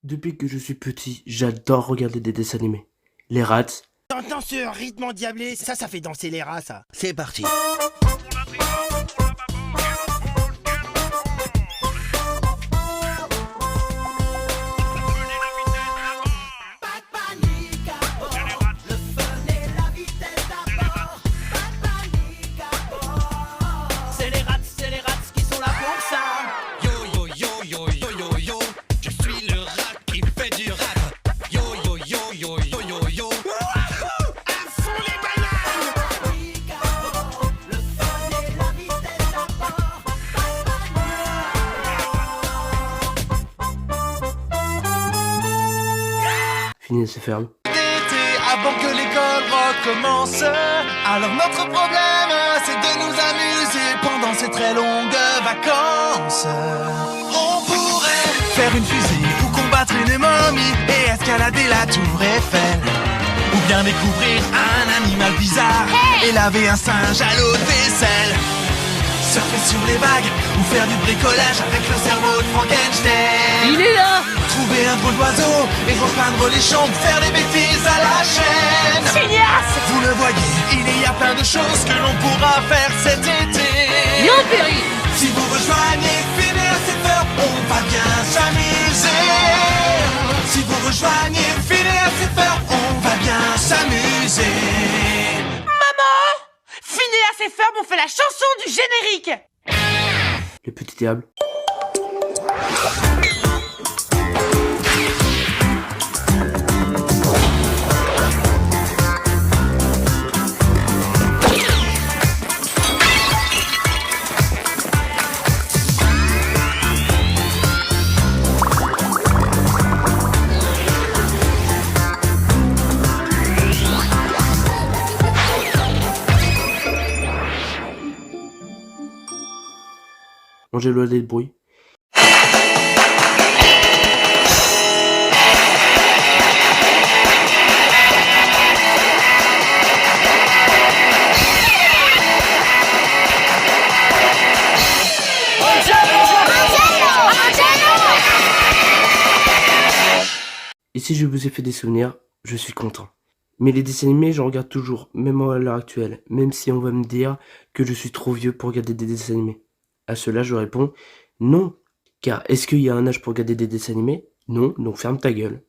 Depuis que je suis petit, j'adore regarder des dessins animés. Les Rats, T'entends ce rythme endiablé? Ça fait danser les rats, ça. C'est parti. C'est les rats qui sont là pour ça. Yo yo yo yo yo yo yo, je suis le rat qui fait du rap. Yo yo yo yo yo yo yo. À fond les bananes! Le fun et la vitesse à bord. Phineas et Ferb, Avant que l'école recommence. Alors notre problème, c'est de nous amuser pendant ces très longues vacances. On pourrait faire une fusée ou combattre une momie et escalader la tour Eiffel. Ou bien découvrir un animal bizarre et laver un singe à l'eau de vaisselle. Surfer sur les vagues ou faire du bricolage avec le cerveau de Frankenstein. Il est là! Trouver un drôle d'oiseau et repeindre les champs, faire des bêtises à la chaîne. Phineas! Vous le voyez, il y a plein de choses que l'on pourra faire cet été. Bien, Perry! Si vous rejoignez Phineas et Ferb, on va bien s'amuser. Si vous rejoignez Phineas et Ferb, on va bien s'amuser. Phineas et Ferb ont fait la chanson du générique! Le Petit Diable, Angelo des bruits, et si je vous ai fait des souvenirs, je suis content. Mais les dessins animés, j'en regarde toujours, même à l'heure actuelle, même si on va me dire que je suis trop vieux pour regarder des dessins animés. À cela, je réponds non, car est-ce qu'il y a un âge pour regarder des dessins animés? Non, donc ferme ta gueule.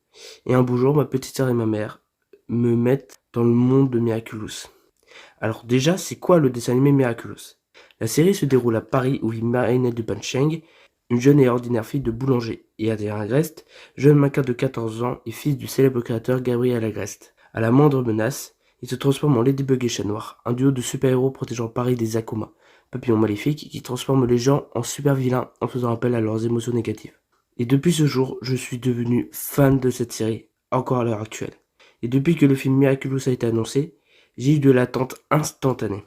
Et un beau jour, ma petite sœur et ma mère me mettent dans le monde de Miraculous. Alors déjà, c'est quoi le dessin animé Miraculous? La série se déroule à Paris où vit Marinette de Bancheng, une jeune et ordinaire fille de boulanger, et Adrien Agreste, jeune maquin de 14 ans et fils du célèbre créateur Gabriel Agreste. À la moindre menace, il se transforme en Ladybug et Chat Noir, un duo de super-héros protégeant Paris des Akuma, papillons maléfiques qui transforment les gens en super vilains en faisant appel à leurs émotions négatives. Et depuis ce jour, je suis devenu fan de cette série, encore à l'heure actuelle. Et depuis que le film Miraculous a été annoncé, j'ai eu de l'attente instantanée.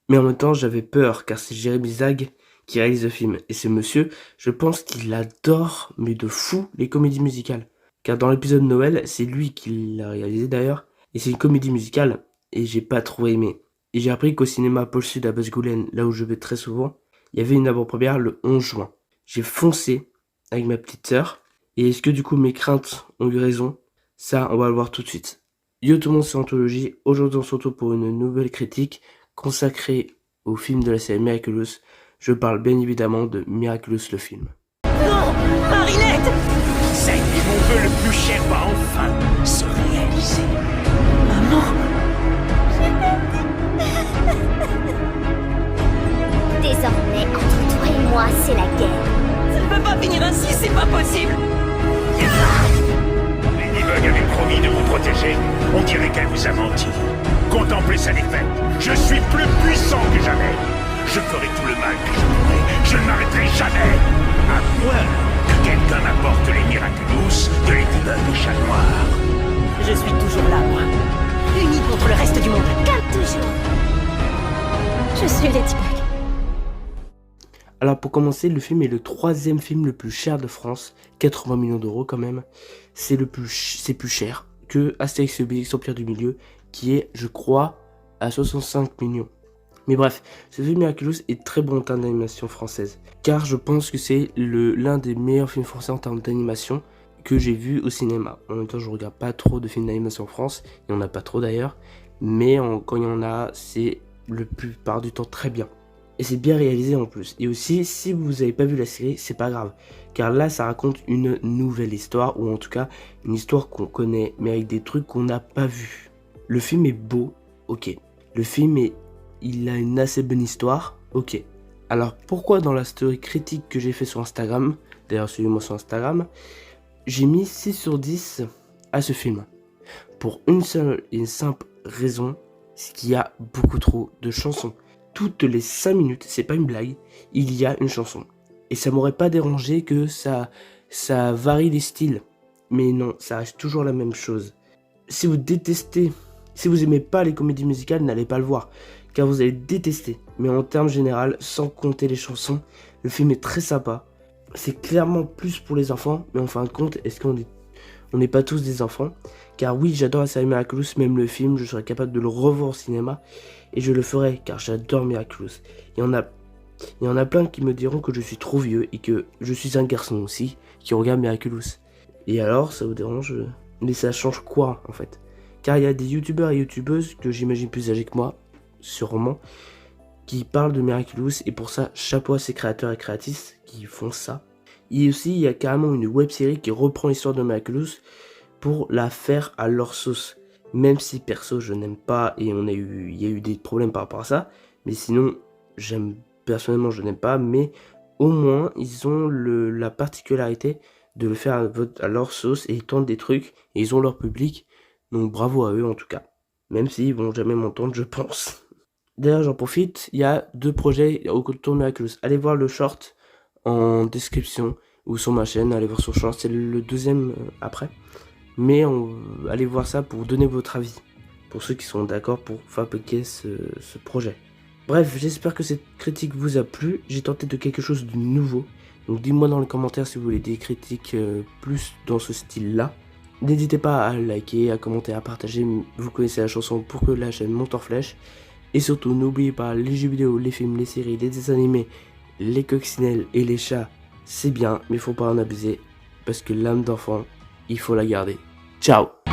Mais en même temps, j'avais peur, car c'est Jérémy Zag qui réalise le film. Et ce monsieur, je pense qu'il adore, mais de fou, les comédies musicales. Car dans l'épisode Noël, c'est lui qui l'a réalisé d'ailleurs, et c'est une comédie musicale, et j'ai pas trop aimé. Et j'ai appris qu'au cinéma Pôle Sud à Basse-Goulaine, là où je vais très souvent, il y avait une avant-première le 11 juin. J'ai foncé avec ma petite sœur, et est-ce que du coup mes craintes ont eu raison? Ça, on va le voir tout de suite. Yo tout le monde, c'est Anthologie. Aujourd'hui on se retrouve pour une nouvelle critique consacrée au film de la série Miraculous. Je parle bien évidemment de Miraculous le film. Non! Marinette! Ça y est, mon vœu le plus cher va enfin se réaliser. Maman! Désormais, entre toi et moi, c'est la guerre. Ça ne peut pas finir ainsi, c'est pas possible! Ladybug avait promis de vous protéger. On dirait qu'elle vous a menti. Contemplez sa défaite. Je suis plus puissant que jamais. Je ferai tout le mal que je pourrai. Je ne m'arrêterai jamais. À moins que quelqu'un m'apporte les Miraculous de Ladybug et Chat Noir. Je suis toujours là, moi. Unis contre le reste du monde. Comme toujours. Je suis Ladybug. Alors pour commencer, le film est le 3e film le plus cher de France, 80 millions d'euros quand même. C'est plus cher que Astérix et Obélix Empire du Milieu, qui est, je crois, à 65 millions. Mais bref, ce film Miraculous est très bon en termes d'animation française, car je pense que c'est l'un des meilleurs films français en termes d'animation, que j'ai vus au cinéma. En même temps, je regarde pas trop de films d'animation en France, il n'y en a pas trop d'ailleurs, mais quand il y en a, c'est la plupart du temps très bien. Et c'est bien réalisé en plus. Et aussi, si vous n'avez pas vu la série, c'est pas grave. Car là, ça raconte une nouvelle histoire, ou en tout cas, une histoire qu'on connaît, mais avec des trucs qu'on n'a pas vus. Le film est beau, ok. Le film il a une assez bonne histoire, ok. Alors, pourquoi dans la story critique que j'ai fait sur Instagram, d'ailleurs suivez-moi sur Instagram, j'ai mis 6 sur 10 à ce film. Pour une seule et une simple raison, c'est qu'il y a beaucoup trop de chansons. Toutes les 5 minutes, c'est pas une blague, il y a une chanson. Et ça m'aurait pas dérangé que ça varie les styles. Mais non, ça reste toujours la même chose. Si vous aimez pas les comédies musicales, n'allez pas le voir. Car vous allez détester. Mais en termes général, sans compter les chansons, le film est très sympa. C'est clairement plus pour les enfants, mais en fin de compte, est-ce qu'on n'est pas tous des enfants? Car oui, j'adore la série Miraculous, même le film, je serais capable de le revoir au cinéma. Et je le ferai, car j'adore Miraculous. Il y en a plein qui me diront que je suis trop vieux et que je suis un garçon aussi qui regarde Miraculous. Et alors, ça vous dérange? Mais ça change quoi, en fait? Car il y a des youtubeurs et youtubeuses que j'imagine plus âgés que moi, sûrement, qui parlent de Miraculous. Et pour ça, chapeau à ces créateurs et créatrices qui font ça. Et aussi, il y a carrément une web-série qui reprend l'histoire de Miraculous pour la faire à leur sauce. Même si perso je n'aime pas et il y a eu des problèmes par rapport à ça, mais sinon personnellement je n'aime pas, mais au moins ils ont la particularité de le faire à leur sauce et ils tentent des trucs et ils ont leur public, donc bravo à eux en tout cas, même s'ils vont jamais m'entendre je pense. D'ailleurs j'en profite, il y a 2 projets autour de Miraculous, allez voir le short en description ou sur ma chaîne, allez voir sur short, c'est le deuxième après. Mais allez voir ça pour donner votre avis, pour ceux qui sont d'accord pour fabriquer ce projet. Bref, j'espère que cette critique vous a plu, j'ai tenté de quelque chose de nouveau, donc dites-moi dans les commentaires si vous voulez des critiques plus dans ce style-là. N'hésitez pas à liker, à commenter, à partager, vous connaissez la chanson pour que la chaîne monte en flèche. Et surtout, n'oubliez pas les jeux vidéo, les films, les séries, les dessins animés, les coccinelles et les chats, c'est bien, mais faut pas en abuser, parce que l'âme d'enfant, il faut la garder. Ciao!